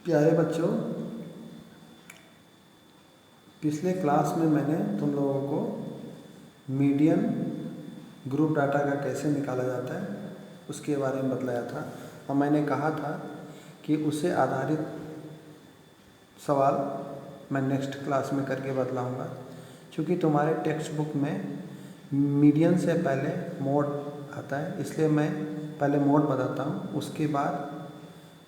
प्यारे बच्चों, पिछले क्लास में मैंने तुम लोगों को मीडियन ग्रुप डाटा का कैसे निकाला जाता है उसके बारे में बतलाया था और मैंने कहा था कि उससे आधारित सवाल मैं नेक्स्ट क्लास में करके बतलाऊंगा। क्योंकि तुम्हारे टेक्स्ट बुक में मीडियन से पहले मोड आता है, इसलिए मैं पहले मोड बताता हूँ, उसके बाद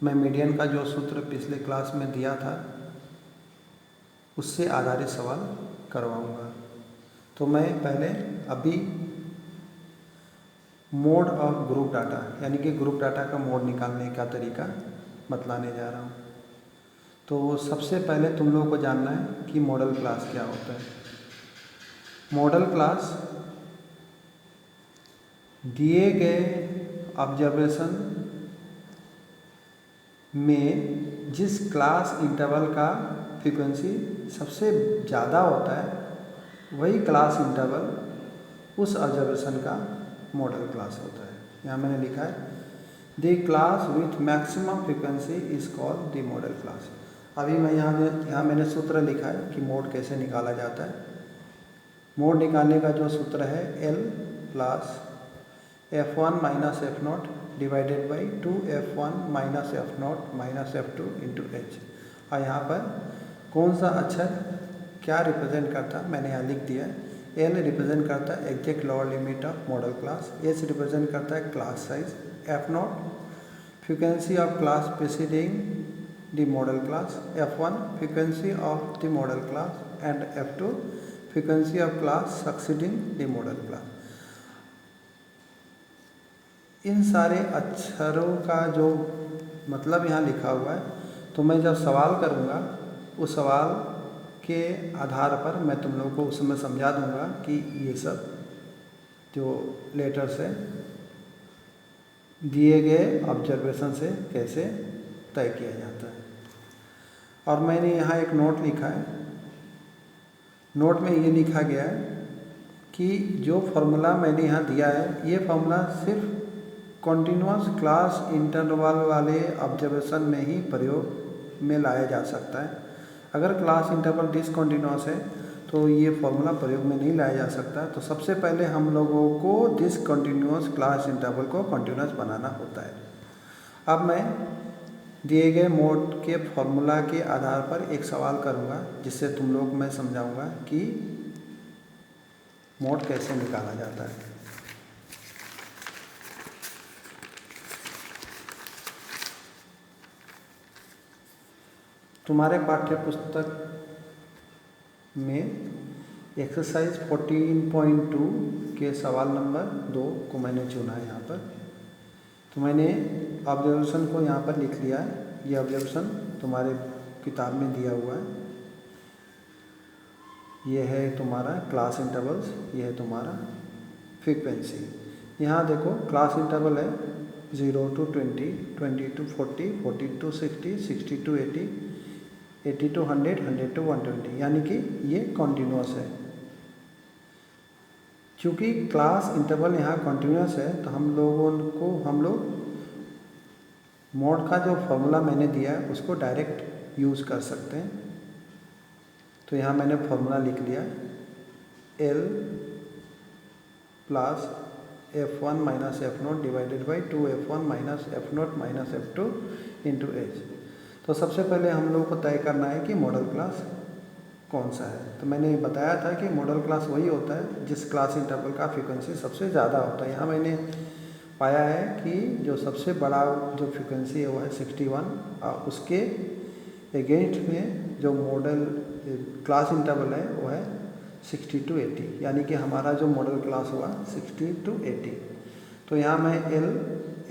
मैं मीडियन का जो सूत्र पिछले क्लास में दिया था उससे आधारित सवाल करवाऊंगा। तो मैं पहले अभी मोड ऑफ ग्रुप डाटा यानी कि ग्रुप डाटा का मोड निकालने का तरीका बतलाने जा रहा हूँ। तो सबसे पहले तुम लोगों को जानना है कि मॉडल क्लास क्या होता है। मॉडल क्लास दिए गए ऑब्जर्वेशन में जिस क्लास इंटरवल का फ्रीक्वेंसी सबसे ज़्यादा होता है वही क्लास इंटरवल उस ऑब्जर्वेशन का मॉडल क्लास होता है। यहाँ मैंने लिखा है the class with maximum frequency is called the modal class. अभी मैं यहाँ मैंने सूत्र लिखा है कि मोड कैसे निकाला जाता है। मोड निकालने का जो सूत्र है L plus F1 minus F not divided by 2F1 minus F not minus F2 into H। और यहाँ पर कौन सा अक्षर क्या रिप्रेजेंट करता है मैंने यहाँ लिख दिया है। L रिप्रेजेंट करता है exact lower limit of modal class, H represent करता है class size, f naught frequency of class preceding the modal class, F1 frequency of the modal class and F2 frequency of class succeeding the modal class. इन सारे अक्षरों का जो मतलब यहाँ लिखा हुआ है, तो मैं जब सवाल करूँगा उस सवाल के आधार पर मैं तुम लोगों को उस समय समझा दूँगा कि ये सब जो लेटर्स है दिए गए ऑब्जर्वेशन से कैसे तय किया जाता है। और मैंने यहाँ एक नोट लिखा है। नोट में ये लिखा गया है कि जो फॉर्मूला मैंने यहाँ दिया है ये फॉर्मूला सिर्फ कॉन्टिन्यूस क्लास इंटरवल वाले ऑब्जर्वेशन में ही प्रयोग में लाया जा सकता है। अगर क्लास इंटरवल डिसकॉन्टिन्यूस है तो ये फॉर्मूला प्रयोग में नहीं लाया जा सकता। तो सबसे पहले हम लोगों को डिसकॉन्टिन्यूस क्लास इंटरवल को कॉन्टिन्यूस बनाना होता है। अब मैं दिए गए मोड के फॉर्मूला के आधार पर एक सवाल करूँगा जिससे तुम लोग मैं समझाऊँगा कि मोड कैसे निकाला जाता है। तुम्हारे पाठ्य पुस्तक में एक्सरसाइज 14.2 के सवाल नंबर 2 को मैंने चुना है यहाँ पर। तो मैंने ऑब्जर्वेशन को यहाँ पर लिख लिया है। ये ऑब्जर्वेशन तुम्हारे किताब में दिया हुआ है। ये है तुम्हारा क्लास इंटरवल्स, ये है तुम्हारा फ्रीक्वेंसी। यहाँ देखो क्लास इंटरवल है 0 to 20, 20 to 40, 40 to 60, 60 to 80, 80 to 100, 100 to 120, यानी कि ये कॉन्टिन्यूस है। क्योंकि क्लास इंटरवल यहाँ कॉन्टिन्यूस है तो हम लोग मोड का जो फॉर्मूला मैंने दिया है उसको डायरेक्ट यूज़ कर सकते हैं। तो यहाँ मैंने फॉर्मूला लिख लिया L plus F1 minus F not divided by 2F1 minus F not minus F2 into H। तो सबसे पहले हम लोग को तय करना है कि मॉडल क्लास कौन सा है। तो मैंने बताया था कि मॉडल क्लास वही होता है जिस क्लास इंटरवल का फ्रीक्वेंसी सबसे ज़्यादा होता है। यहाँ मैंने पाया है कि जो सबसे बड़ा जो फ्रीक्वेंसी है वो है 61 और उसके अगेंस्ट में जो मॉडल क्लास इंटरवल है वो है 60 to 80, यानी कि हमारा जो मॉडल क्लास हुआ 60 to 80। तो यहाँ मैं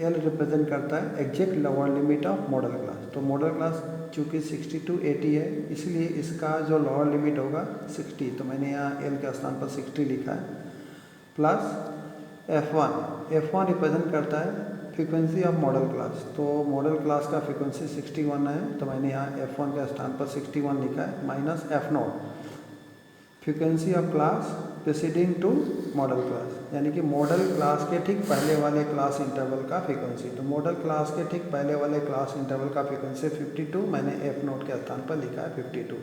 L रिप्रेजेंट करता है exact lower limit of modal class. तो मॉडल क्लास चूँकि 60 to 80 है इसलिए इसका जो लोअर लिमिट होगा 60, तो मैंने यहाँ L के स्थान पर 60 लिखा है। प्लस F1 रिप्रेजेंट करता है फ्रीक्वेंसी ऑफ मॉडल क्लास। तो मॉडल क्लास का फ्रीक्वेंसी 61 है तो मैंने यहाँ F1 के स्थान पर 61 लिखा है, minus F0 frequency of class preceding to modal class, यानी कि मॉडल क्लास के ठीक पहले वाले क्लास इंटरवल का फ्रीक्वेंसी। तो मॉडल क्लास के ठीक पहले वाले क्लास इंटरवल का फ्रीक्वेंसी 52, मैंने एफ नोट के स्थान पर लिखा है 52,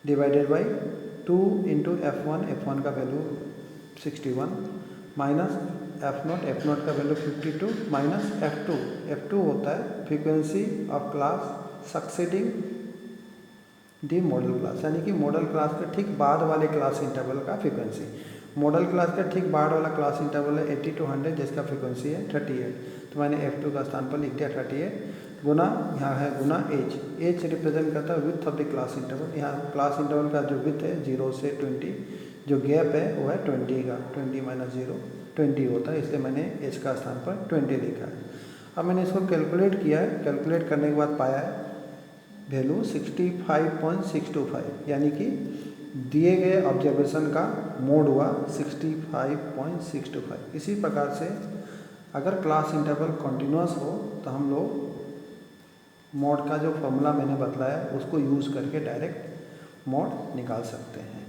डिवाइडेड बाई 2 इंटू F1 का वैल्यू 61 माइनस एफ नोट का वैल्यू 52 माइनस F2 होता है frequency of class succeeding the model class, यानी कि मॉडल क्लास के ठीक बाद वाले क्लास इंटरवल का फ्रीक्वेंसी। मॉडल क्लास का ठीक बाद वाला क्लास इंटरवल है 80 to 100, जिसका फ्रीक्वेंसी है 38। तो मैंने F2 का स्थान पर लिख दिया 38 गुना, यहाँ है गुना एच रिप्रेजेंट करता है width of the class interval. यहाँ क्लास इंटरवल का जो विथ है 0 से 20, जो गैप है वो है 20 का, 20 माइनस 0 20 होता है, इसलिए मैंने एच का स्थान पर 20 लिखा है। अब मैंने इसको कैलकुलेट किया है, कैलकुलेट करने के बाद पाया है वैल्यू 65.625, यानी कि दिए गए ऑब्जर्वेशन का मोड हुआ 65.625। इसी प्रकार से अगर क्लास इंटरवल कॉन्टिन्यूस हो तो हम लोग मोड का जो फॉर्मूला मैंने बतलाया उसको यूज़ करके डायरेक्ट मोड निकाल सकते हैं।